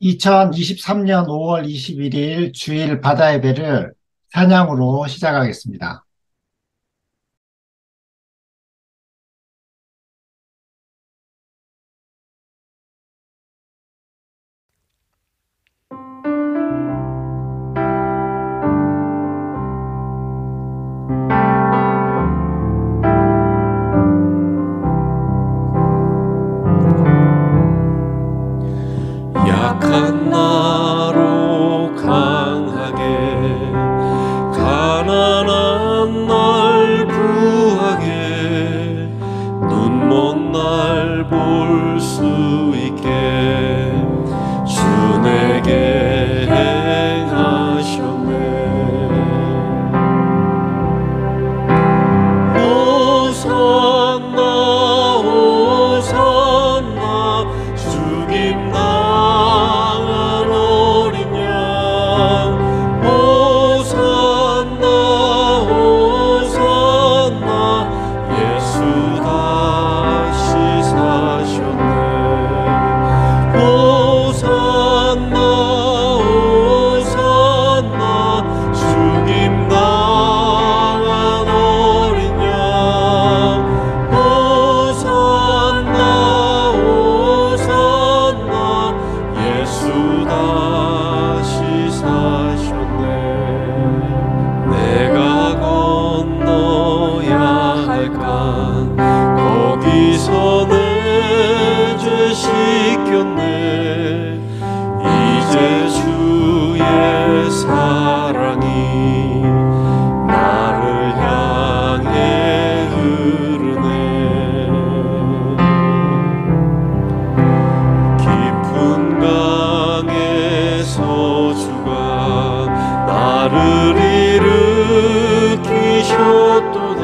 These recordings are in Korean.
2023년 5월 21일 주일 바다 예배를 찬양으로 시작하겠습니다. 약한 나로 강하게 가난한 날 부하게 눈먼 날 볼 수 있게 주 내게 행하셨네. 호산나 호산나 죽임 당한 어린 양. 호산나 호산나 예수 다시 사셨네. 호산나 호산나 죽임 당한 어린 양. 호산나 호산나 예수 다시 사셨네. 내가 건너야 할 강 거기서 내 죄 씻겼네. 이제 주의 사랑이 나를 향해 흐르네. 깊은 강에서 주가 나를 일으키셨도다.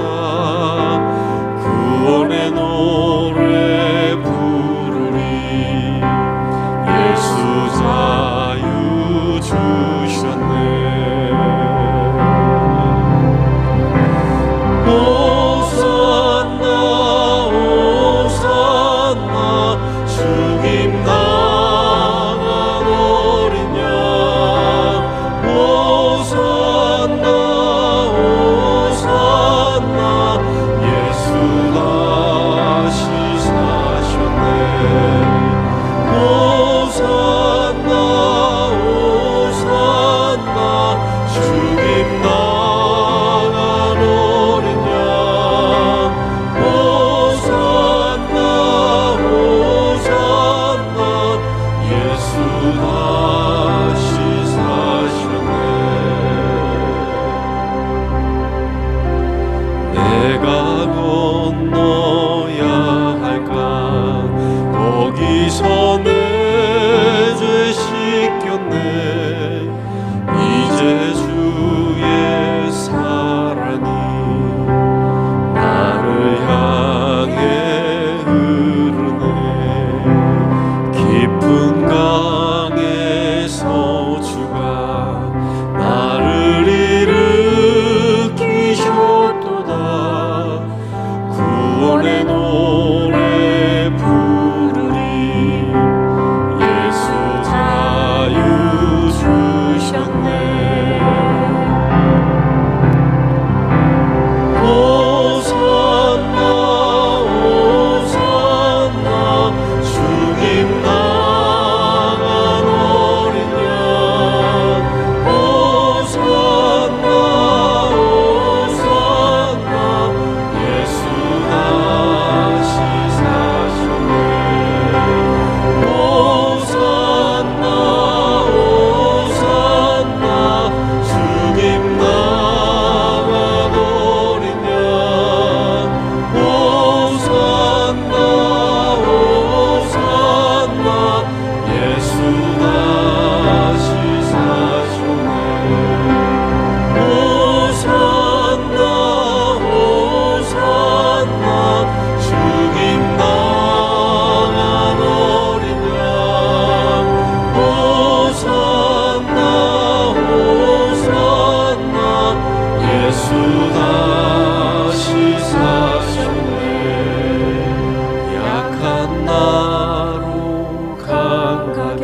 구원의 노래 부르리. 예수 자유 주셨네. 호산나 호산나 죽임 당한 어린 양. 호산나 호산나 예수 다시 사셨네. 호산나 호산나 죽임 당한 어린 양. 호산나 호산나 예수 다시 사셨네. 내가 건너야 할 강 거기서 내 죄 씻겼네. 이제 주의 사랑이 나를 향해 흐르네. 깊은 강에서 주가 나를 일으키셨도다. 구원의 노래 부르리. 예수 자유 주셨네. 호산나 호산나 죽임 당한 어린 양. 호산나 호산나 예수 다시 사셨네. 호산나 호산나 죽임 당한 어린 양. 호산나 호산나 예수 다시 사셨네. 호산나 호산나 죽임 당한 어린 양. 호산나 호산나 예수 다시 사셨네. 약한 나로 강하게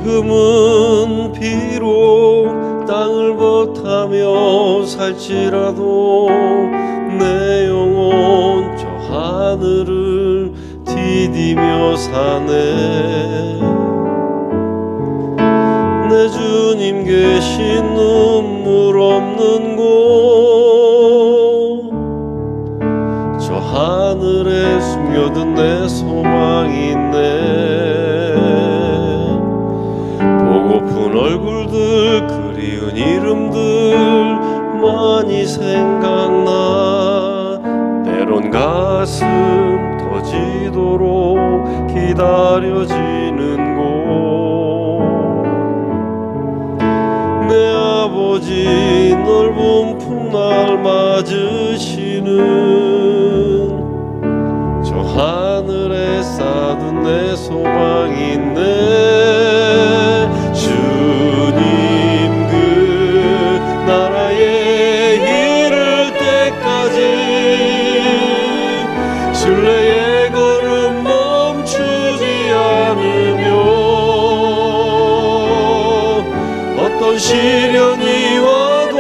지금은 비록 땅을 버타며 살지라도 내 영혼 저 하늘을 디디며 사네. 내 주님 계신 눈물 없는 곳, 저 하늘에 숨겨둔 내 소망이 있네. 보고픈 얼굴들 그리운 이름들 많이 생각나. 때론 가슴 터지도록 기다려지는 곳, 내 아버지 넓은 품 날 맞으시는 저 하늘에 쌓둔 내 소망이 있네. 주님 그 나라에 이를 때까지 신뢰의 걸음 멈추지 않으며 어떤 시련이 와도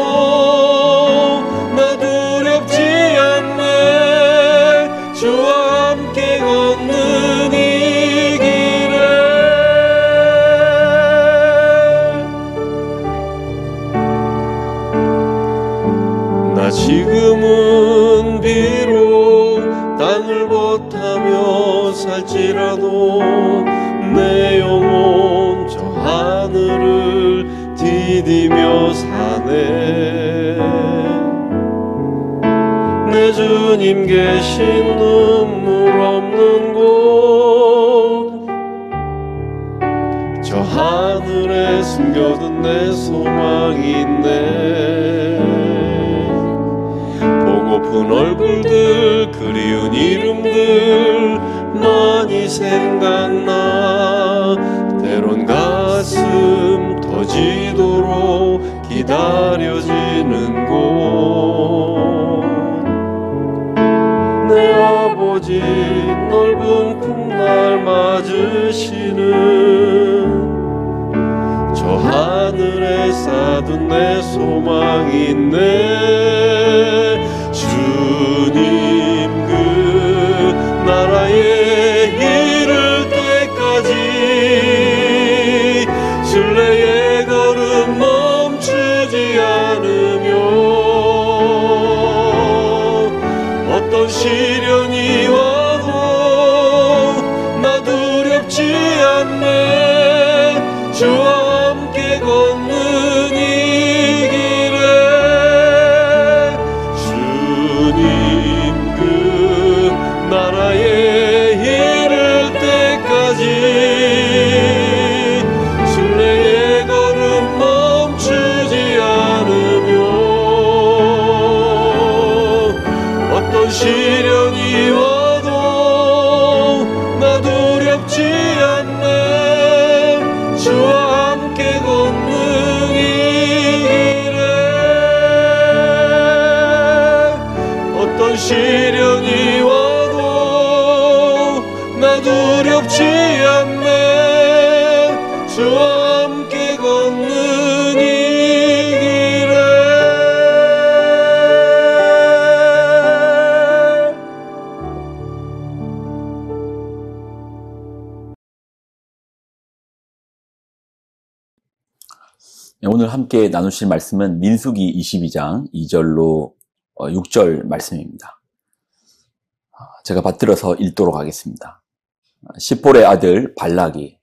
나 두렵지 않네. 주와 함께 걷는 이 길에 나 지금은 비록 땅을 버타며 살지라도 내 영혼 저 하늘을 디디며 사네. 내 주님 계신 눈물 없는 곳, 저 하늘에 숨겨둔 내 소망이 있네. 보고픈 얼굴들 그리운 이름들 많이 생각나. 때론 가슴 터지도록 기다려지는 곳, 내 아버지 넓은 품 날 맞으시는 저 하늘에 쌓둔 내 소망이 있네. 주님 그 나라에 이를 때까지 신뢰의 걸음 멈추지 않으며 어떤 시련이 와도 나 두렵지 않네. 주와 함께 걷는 이 길에 주님 그 나라에 이를 때까지 신뢰의 걸음 멈추지 않으며 어떤 시련이 와도 나 두렵지 않네. 주와 함께 걷는 이 길에 어떤 시련이 와도 나 두렵지 않네. 주와 함께 걷는 이 길에 오늘 함께 나누실 말씀은 민수기 22장 2절로 6절 말씀입니다. 제가 받들어서 읽도록 하겠습니다. 십볼의 아들 발락이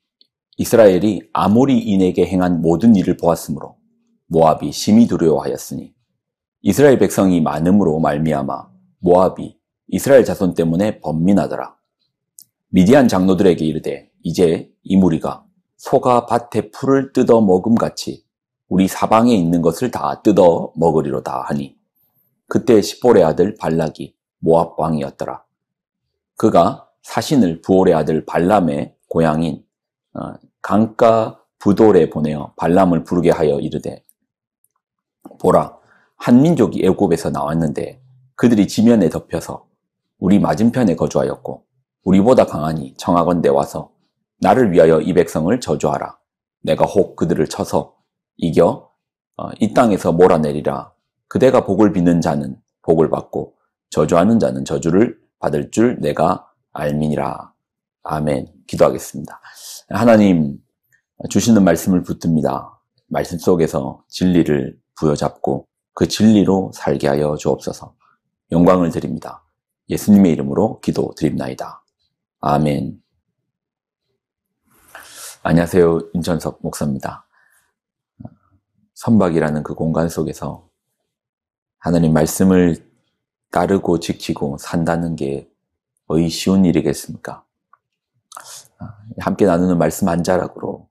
이스라엘이 아모리인에게 행한 모든 일을 보았으므로 모압이 심히 두려워하였으니 이스라엘 백성이 많음으로 말미암아 모압이 이스라엘 자손 때문에 번민하더라. 미디안 장로들에게 이르되 이제 이 무리가 소가 밭에 풀을 뜯어 먹음같이 우리 사방에 있는 것을 다 뜯어 먹으리로다 하니 그때 십볼의 아들 발락이 모압 왕이었더라. 그가 사신을 부올의 아들 발람의 고향인 강가 부돌에 보내어 발람을 부르게 하여 이르되 보라, 한 민족이 애굽에서 나왔는데 그들이 지면에 덮여서 우리 맞은편에 거주하였고 우리보다 강하니 청하건대 와서 나를 위하여 이 백성을 저주하라. 내가 혹 그들을 쳐서 이겨 이 땅에서 몰아내리라. 그대가 복을 비는 자는 복을 받고 저주하는 자는 저주를 받을 줄 내가 알미니라. 아멘. 기도하겠습니다. 하나님 주시는 말씀을 붙듭니다. 말씀 속에서 진리를 부여잡고 그 진리로 살게 하여 주옵소서. 영광을 드립니다. 예수님의 이름으로 기도드립나이다. 아멘. 안녕하세요. 윤천석 목사입니다. 선박이라는 그 공간 속에서 하나님 말씀을 따르고 지키고 산다는 게 거의 쉬운 일이겠습니까? 함께 나누는 말씀 한 자락으로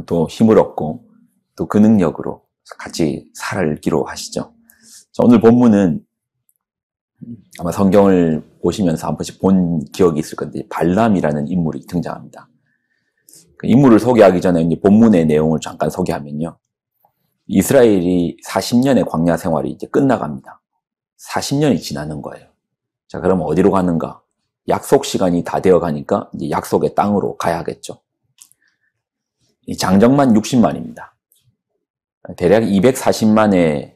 또 힘을 얻고 또 그 능력으로 같이 살기로 하시죠. 자, 오늘 본문은 아마 성경을 보시면서 한 번씩 본 기억이 있을 건데 발람이라는 인물이 등장합니다. 그 인물을 소개하기 전에 이제 본문의 내용을 잠깐 소개하면요. 이스라엘이 40년의 광야 생활이 이제 끝나갑니다. 40년이 지나는 거예요. 자, 그럼 어디로 가는가? 약속 시간이 다 되어 가니까 이제 약속의 땅으로 가야겠죠. 이 장정만 60만입니다. 대략 240만의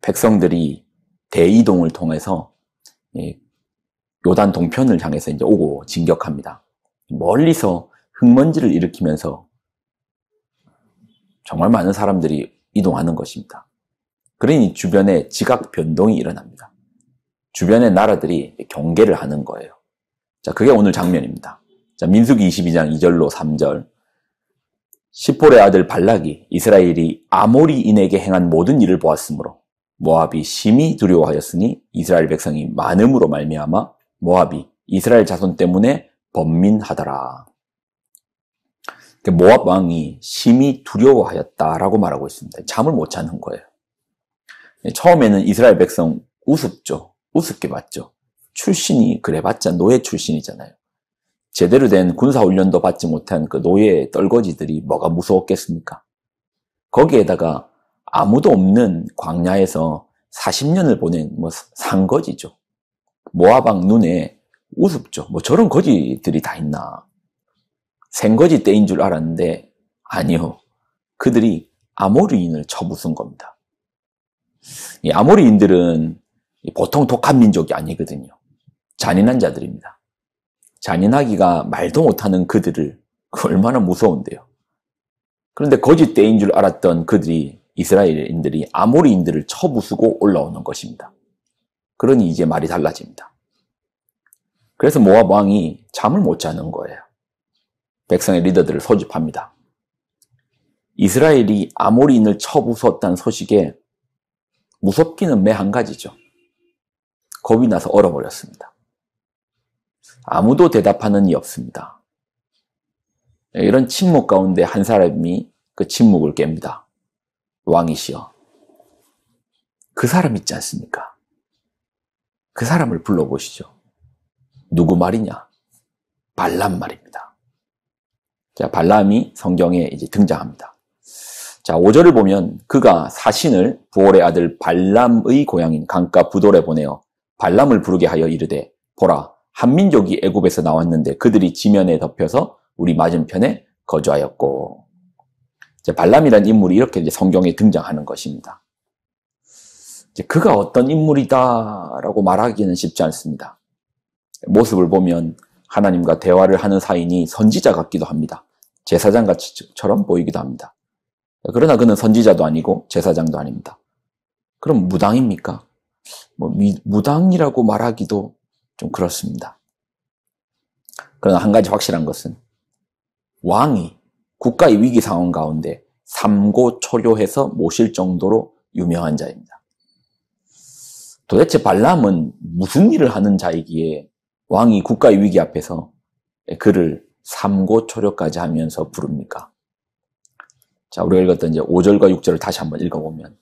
백성들이 대이동을 통해서 요단 동편을 향해서 이제 오고 진격합니다. 멀리서 흙먼지를 일으키면서 정말 많은 사람들이 이동하는 것입니다. 그러니 주변에 지각 변동이 일어납니다. 주변의 나라들이 경계를 하는 거예요. 자, 그게 오늘 장면입니다. 자, 민수기 22장 2절로 3절. 시폴의 아들 발락이 이스라엘이 아모리인에게 행한 모든 일을 보았으므로 모압이 심히 두려워하였으니 이스라엘 백성이 많음으로 말미암아 모압이 이스라엘 자손 때문에 번민하더라. 모압 왕이 심히 두려워하였다라고 말하고 있습니다. 잠을 못 자는 거예요. 처음에는 이스라엘 백성 우습죠. 우습게 봤죠. 출신이 그래봤자 노예 출신이잖아요. 제대로 된 군사훈련도 받지 못한 그 노예 떨거지들이 뭐가 무서웠겠습니까? 거기에다가 아무도 없는 광야에서 40년을 보낸 산거지죠. 모압왕 눈에 우습죠. 저런 거지들이 다 있나. 생거지 떼인 줄 알았는데 아니요. 그들이 아모리인을 쳐부순 겁니다. 이 아모리인들은 보통 독한 민족이 아니거든요. 잔인한 자들입니다. 잔인하기가 말도 못하는 그들을 얼마나 무서운데요. 그런데 거짓 떼인 줄 알았던 그들이 이스라엘인들이 아모리인들을 쳐부수고 올라오는 것입니다. 그러니 이제 말이 달라집니다. 그래서 모압 왕이 잠을 못 자는 거예요. 백성의 리더들을 소집합니다. 이스라엘이 아모리인을 쳐부수었다는 소식에 무섭기는 매 한 가지죠. 겁이 나서 얼어버렸습니다. 아무도 대답하는 이 없습니다. 이런 침묵 가운데 한 사람이 그 침묵을 깹니다. 왕이시여. 그 사람 있지 않습니까? 그 사람을 불러보시죠. 누구 말이냐? 발람 말입니다. 자, 발람이 성경에 이제 등장합니다. 자, 5절을 보면 그가 사신을 부올의 아들 발람의 고향인 강가 부돌에 보내어 발람을 부르게 하여 이르되 보라 한 민족이 애굽에서 나왔는데 그들이 지면에 덮여서 우리 맞은편에 거주하였고. 이제 발람이라는 인물이 이렇게 이제 성경에 등장하는 것입니다. 이제 그가 어떤 인물이다라고 말하기는 쉽지 않습니다. 모습을 보면 하나님과 대화를 하는 사이니 선지자 같기도 합니다. 제사장처럼 보이기도 합니다. 그러나 그는 선지자도 아니고 제사장도 아닙니다. 그럼 무당입니까? 무당이라고 말하기도 좀 그렇습니다. 그러나 한 가지 확실한 것은 왕이 국가의 위기 상황 가운데 삼고초려해서 모실 정도로 유명한 자입니다. 도대체 발람은 무슨 일을 하는 자이기에 왕이 국가의 위기 앞에서 그를 삼고초려까지 하면서 부릅니까? 자, 우리가 읽었던 이제 5절과 6절을 다시 한번 읽어보면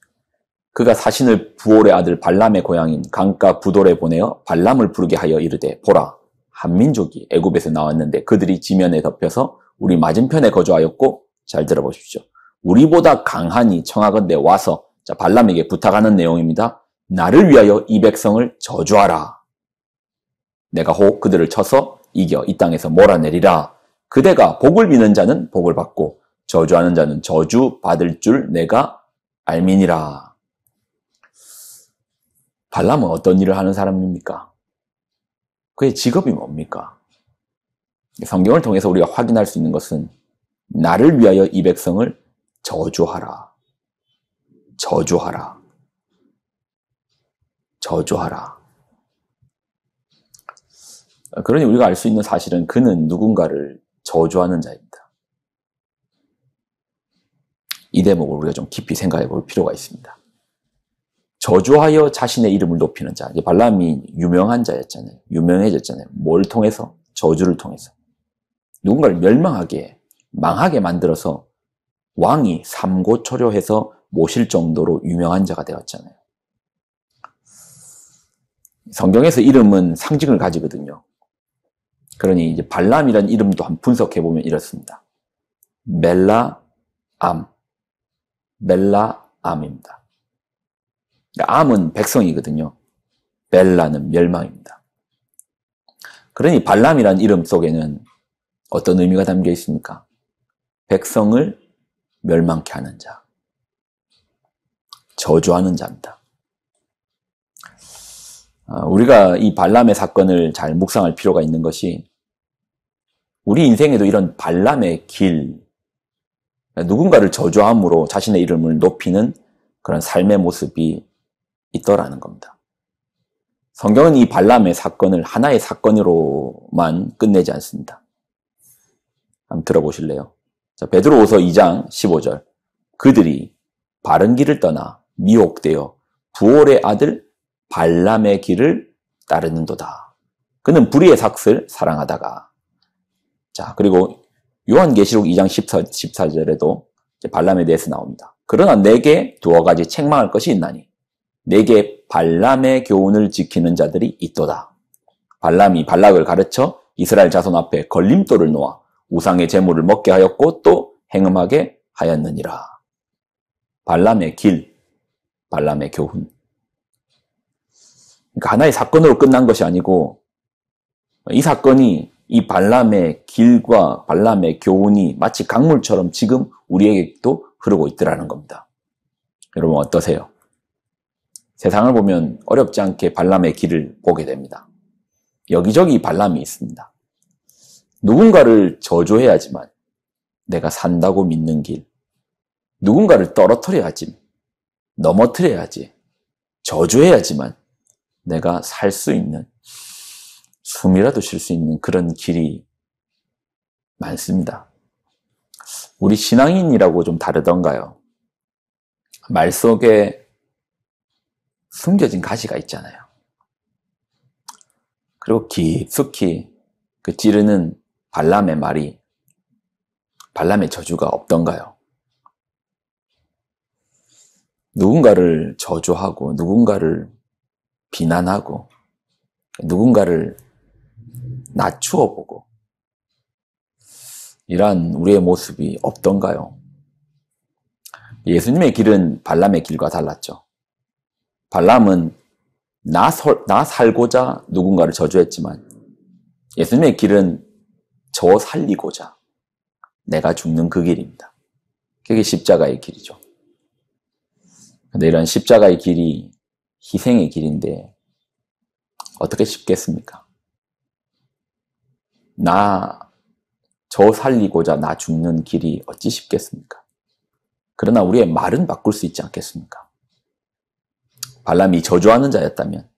그가 사신을 부올의 아들 발람의 고향인 강가 부돌에 보내어 발람을 부르게 하여 이르되 보라 한 민족이 애굽에서 나왔는데 그들이 지면에 덮여서 우리 맞은편에 거주하였고. 잘 들어보십시오. 우리보다 강하니 청하건대 와서, 자, 발람에게 부탁하는 내용입니다. 나를 위하여 이 백성을 저주하라. 내가 혹 그들을 쳐서 이겨 이 땅에서 몰아내리라. 그대가 복을 비는 자는 복을 받고 저주하는 자는 저주 받을 줄 내가 알미니라. 발람은 어떤 일을 하는 사람입니까? 그의 직업이 뭡니까? 성경을 통해서 우리가 확인할 수 있는 것은 나를 위하여 이 백성을 저주하라. 저주하라. 저주하라. 그러니 우리가 알 수 있는 사실은 그는 누군가를 저주하는 자입니다. 이 대목을 우리가 좀 깊이 생각해 볼 필요가 있습니다. 저주하여 자신의 이름을 높이는 자. 발람이 유명한 자였잖아요. 유명해졌잖아요. 뭘 통해서? 저주를 통해서. 누군가를 멸망하게, 망하게 만들어서 왕이 삼고초려해서 모실 정도로 유명한 자가 되었잖아요. 성경에서 이름은 상징을 가지거든요. 그러니 이제 발람이라는 이름도 한번 분석해 보면 이렇습니다. 멜라암, 멜라암입니다. 암은 백성이거든요. 벨라는 멸망입니다. 그러니 발람이라는 이름 속에는 어떤 의미가 담겨 있습니까? 백성을 멸망케 하는 자, 저주하는 자입니다. 우리가 이 발람의 사건을 잘 묵상할 필요가 있는 것이 우리 인생에도 이런 발람의 길, 누군가를 저주함으로 자신의 이름을 높이는 그런 삶의 모습이 있더라는 겁니다. 성경은 이 발람의 사건을 하나의 사건으로만 끝내지 않습니다. 한번 들어보실래요? 자, 베드로후서 2장 15절. 그들이 바른 길을 떠나 미혹되어 부올의 아들 발람의 길을 따르는도다. 그는 불의의 삭슬 사랑하다가. 자, 그리고 요한계시록 2장 14절에도 발람에 대해서 나옵니다. 그러나 내게 두어 가지 책망할 것이 있나니 내게 발람의 교훈을 지키는 자들이 있도다. 발람이 발락을 가르쳐 이스라엘 자손 앞에 걸림돌을 놓아 우상의 제물을 먹게 하였고 또 행음하게 하였느니라. 발람의 길, 발람의 교훈. 그러니까 하나의 사건으로 끝난 것이 아니고 이 사건이 이 발람의 길과 발람의 교훈이 마치 강물처럼 지금 우리에게도 흐르고 있더라는 겁니다. 여러분 어떠세요? 세상을 보면 어렵지 않게 발람의 길을 보게 됩니다. 여기저기 발람이 있습니다. 누군가를 저주해야지만 내가 산다고 믿는 길, 누군가를 떨어뜨려야지, 넘어뜨려야지, 저주해야지만 내가 살 수 있는, 숨이라도 쉴 수 있는 그런 길이 많습니다. 우리 신앙인이라고 좀 다르던가요? 말 속에 숨겨진 가시가 있잖아요. 그리고 깊숙이 그 찌르는 발람의 말이, 발람의 저주가 없던가요? 누군가를 저주하고 누군가를 비난하고 누군가를 낮추어 보고 이러한 우리의 모습이 없던가요? 예수님의 길은 발람의 길과 달랐죠. 발람은 나 살고자 누군가를 저주했지만 예수님의 길은 저 살리고자 내가 죽는 그 길입니다. 그게 십자가의 길이죠. 근데 이런 십자가의 길이 희생의 길인데 어떻게 쉽겠습니까? 저 살리고자 나 죽는 길이 어찌 쉽겠습니까? 그러나 우리의 말은 바꿀 수 있지 않겠습니까? 발람이 저주하는 자였다면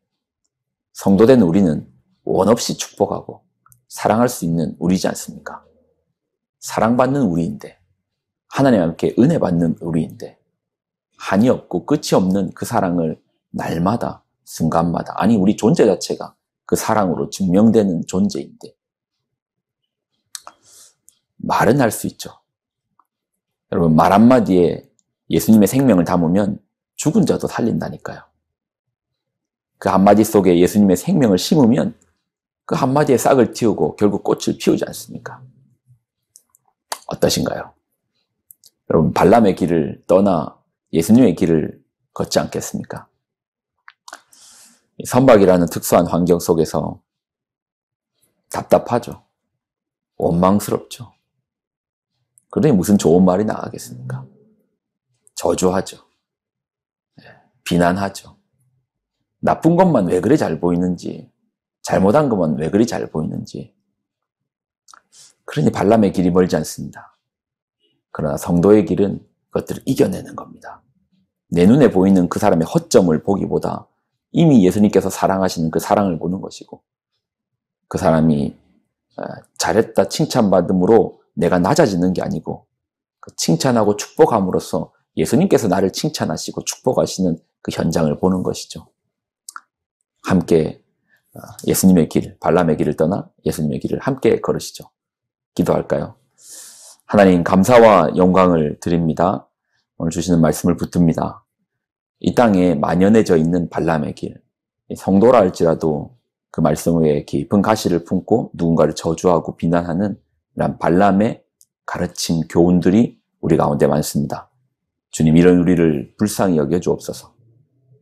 성도된 우리는 원 없이 축복하고 사랑할 수 있는 우리지 않습니까? 사랑받는 우리인데, 하나님 함께 은혜 받는 우리인데, 한이 없고 끝이 없는 그 사랑을 날마다 순간마다, 아니 우리 존재 자체가 그 사랑으로 증명되는 존재인데 말은 할 수 있죠. 여러분 말 한마디에 예수님의 생명을 담으면 죽은 자도 살린다니까요. 그 한마디 속에 예수님의 생명을 심으면 그 한마디에 싹을 틔우고 결국 꽃을 피우지 않습니까? 어떠신가요? 여러분 발람의 길을 떠나 예수님의 길을 걷지 않겠습니까? 선박이라는 특수한 환경 속에서 답답하죠. 원망스럽죠. 그러니 무슨 좋은 말이 나가겠습니까? 저주하죠. 비난하죠. 나쁜 것만 왜 그리 잘 보이는지, 잘못한 것만 왜 그리 잘 보이는지. 그러니 발람의 길이 멀지 않습니다. 그러나 성도의 길은 그것들을 이겨내는 겁니다. 내 눈에 보이는 그 사람의 허점을 보기보다 이미 예수님께서 사랑하시는 그 사랑을 보는 것이고, 그 사람이 잘했다 칭찬받음으로 내가 낮아지는 게 아니고, 그 칭찬하고 축복함으로써 예수님께서 나를 칭찬하시고 축복하시는 그 현장을 보는 것이죠. 함께 예수님의 길, 발람의 길을 떠나 예수님의 길을 함께 걸으시죠. 기도할까요? 하나님, 감사와 영광을 드립니다. 오늘 주시는 말씀을 붙듭니다. 이 땅에 만연해져 있는 발람의 길, 성도라 할지라도 그 말씀 위에 깊은 가시를 품고 누군가를 저주하고 비난하는 이런 발람의 가르침, 교훈들이 우리 가운데 많습니다. 주님, 이런 우리를 불쌍히 여겨 주옵소서.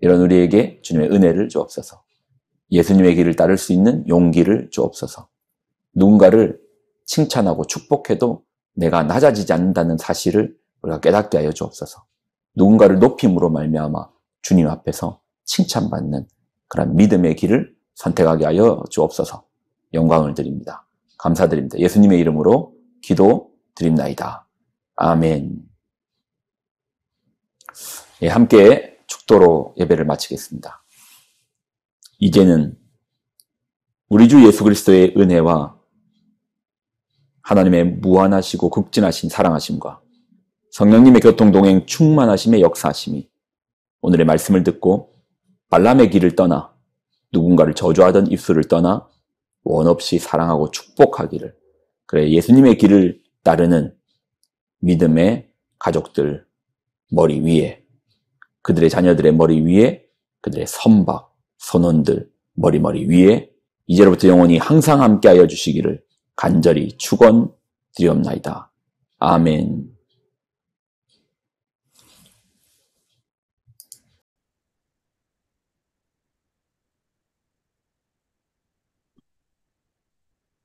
이런 우리에게 주님의 은혜를 주옵소서. 예수님의 길을 따를 수 있는 용기를 주옵소서. 누군가를 칭찬하고 축복해도 내가 낮아지지 않는다는 사실을 우리가 깨닫게 하여 주옵소서. 누군가를 높임으로 말미암아 주님 앞에서 칭찬받는 그런 믿음의 길을 선택하게 하여 주옵소서. 영광을 드립니다. 감사드립니다. 예수님의 이름으로 기도드립나이다. 아멘. 예, 함께 축도로 예배를 마치겠습니다. 이제는 우리 주 예수 그리스도의 은혜와 하나님의 무한하시고 극진하신 사랑하심과 성령님의 교통동행 충만하심의 역사하심이 오늘의 말씀을 듣고 발람의 길을 떠나 누군가를 저주하던 입술을 떠나 원 없이 사랑하고 축복하기를, 그래 예수님의 길을 따르는 믿음의 가족들 머리 위에, 그들의 자녀들의 머리 위에, 그들의 선박, 선원들 머리 위에 이제로부터 영원히 항상 함께하여 주시기를 간절히 축원드리옵나이다. 아멘.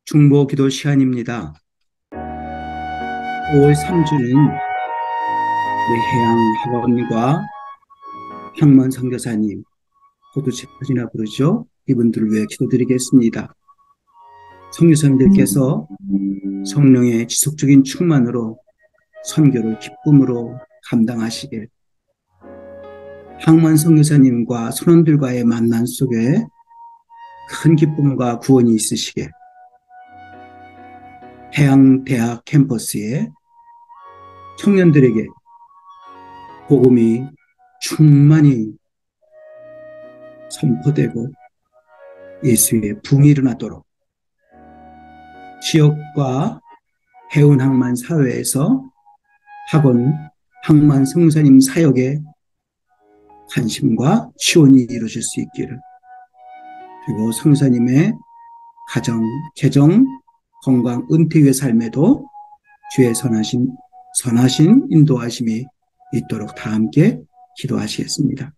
중보 기도 시간입니다. 5월 3주는 우리 해양학원과 황만 선교사님, 호두제퍼지나 부르죠. 이분들을 위해 기도드리겠습니다. 선교사님들께서 성령의 지속적인 충만으로 선교를 기쁨으로 감당하시길, 황만 선교사님과 선원들과의 만남 속에 큰 기쁨과 구원이 있으시길, 해양대학 캠퍼스에 청년들에게 복음이 충만히 선포되고 예수의 붕이 일어나도록 지역과 해운항만 사회에서 학원, 항만 성사님 사역에 관심과 지원이 이루어질 수 있기를, 그리고 성사님의 가정, 재정, 건강, 은퇴의 삶에도 주의 선하신 인도하심이 있도록 다 함께 기도하시겠습니다.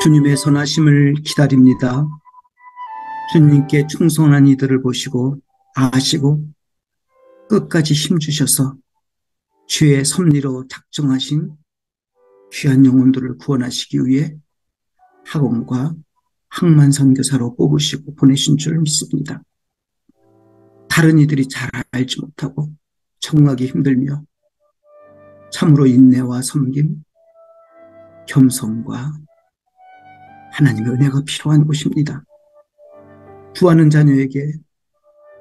주님의 선하심을 기다립니다. 주님께 충성한 이들을 보시고 아시고 끝까지 힘주셔서 주의 섭리로 작정하신 귀한 영혼들을 구원하시기 위해 학원과 항만 선교사로 뽑으시고 보내신 줄 믿습니다. 다른 이들이 잘 알지 못하고 적응하기 힘들며 참으로 인내와 섬김, 겸손과 하나님의 은혜가 필요한 곳입니다. 구하는 자녀에게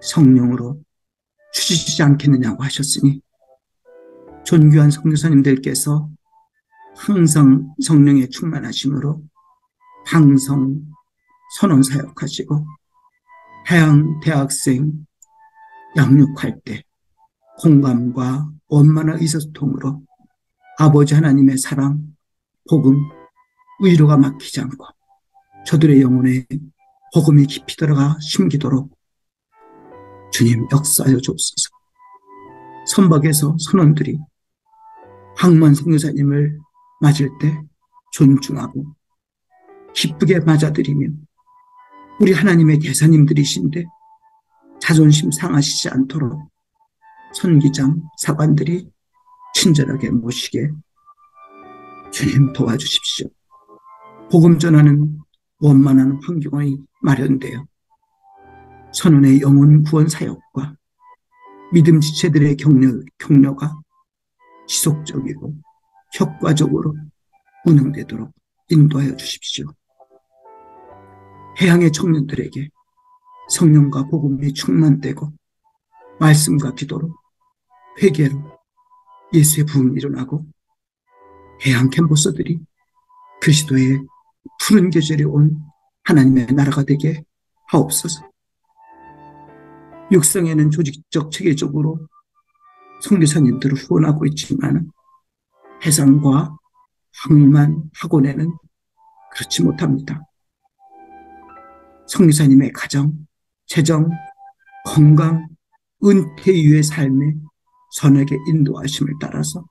성령으로 주시지 않겠느냐고 하셨으니 존귀한 선교사님들께서 항상 성령의 충만하심으로 방성 선언 사역하시고 해양 대학생 양육할 때 공감과 원만한 의사소통으로 아버지 하나님의 사랑, 복음, 의로가 막히지 않고 저들의 영혼에 복음이 깊이 들어가 심기도록 주님 역사하여 주옵소서. 선박에서 선원들이 항만 선교사님을 맞을 때 존중하고 기쁘게 맞아들이며 우리 하나님의 대사님들이신데 자존심 상하시지 않도록 선기장, 사관들이 친절하게 모시게 주님 도와주십시오. 복음 전하는 원만한 환경이 마련되어 선원의 영혼 구원 사역과 믿음 지체들의 격려가 지속적이고 효과적으로 운영되도록 인도하여 주십시오. 해양의 청년들에게 성령과 복음이 충만되고 말씀과 기도로 회개로 예수의 부흥이 일어나고 해양 캠퍼스들이 그리스도의 푸른 계절에 온 하나님의 나라가 되게 하옵소서. 육성에는 조직적 체계적으로 선교사님들을 후원하고 있지만 해상과 항만 학원에는 그렇지 못합니다. 선교사님의 가정, 재정, 건강, 은퇴 이후의 삶에 선하게 인도하심을 따라서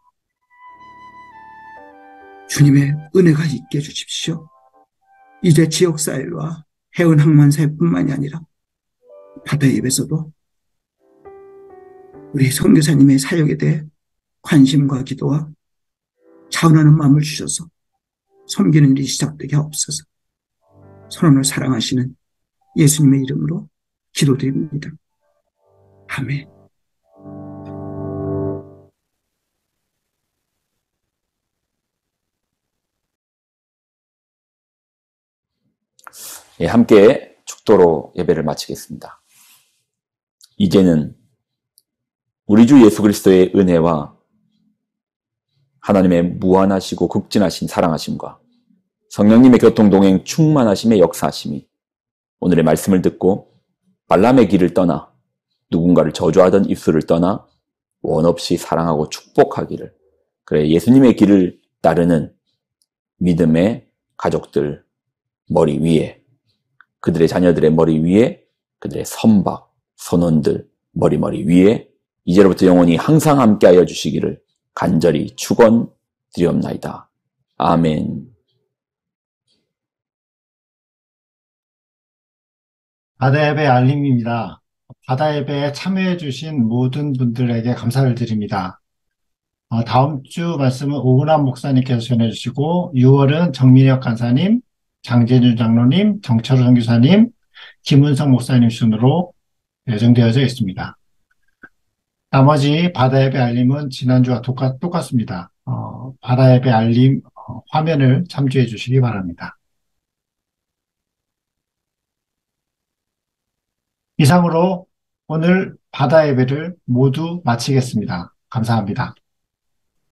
주님의 은혜가 있게 해주십시오. 이제 지역사회와 해운 항만사회뿐만이 아니라 바다 입에서도 우리 선교사님의 사역에 대해 관심과 기도와 자원하는 마음을 주셔서 섬기는 일이 시작되게 하옵소서. 선원을 사랑하시는 예수님의 이름으로 기도드립니다. 아멘. 예, 함께 축도로 예배를 마치겠습니다. 이제는 우리 주 예수 그리스도의 은혜와 하나님의 무한하시고 극진하신 사랑하심과 성령님의 교통동행 충만하심의 역사하심이 오늘의 말씀을 듣고 발람의 길을 떠나 누군가를 저주하던 입술을 떠나 원없이 사랑하고 축복하기를, 그래 예수님의 길을 따르는 믿음의 가족들 머리 위에, 그들의 자녀들의 머리 위에, 그들의 선박, 선원들 머리 위에 이제로부터 영원히 항상 함께하여 주시기를 간절히 축원드리옵나이다. 아멘. 바다예배 알림입니다. 바다예배에 참여해 주신 모든 분들에게 감사를 드립니다. 다음 주 말씀은 오은환 목사님께서 전해주시고 6월은 정민혁 간사님, 장재준 장로님, 정철우 선교사님, 김은성 목사님 순으로 예정되어져 있습니다. 나머지 바다예배 알림은 지난주와 똑같습니다. 바다예배 알림 화면을 참조해 주시기 바랍니다. 이상으로 오늘 바다예배를 모두 마치겠습니다. 감사합니다.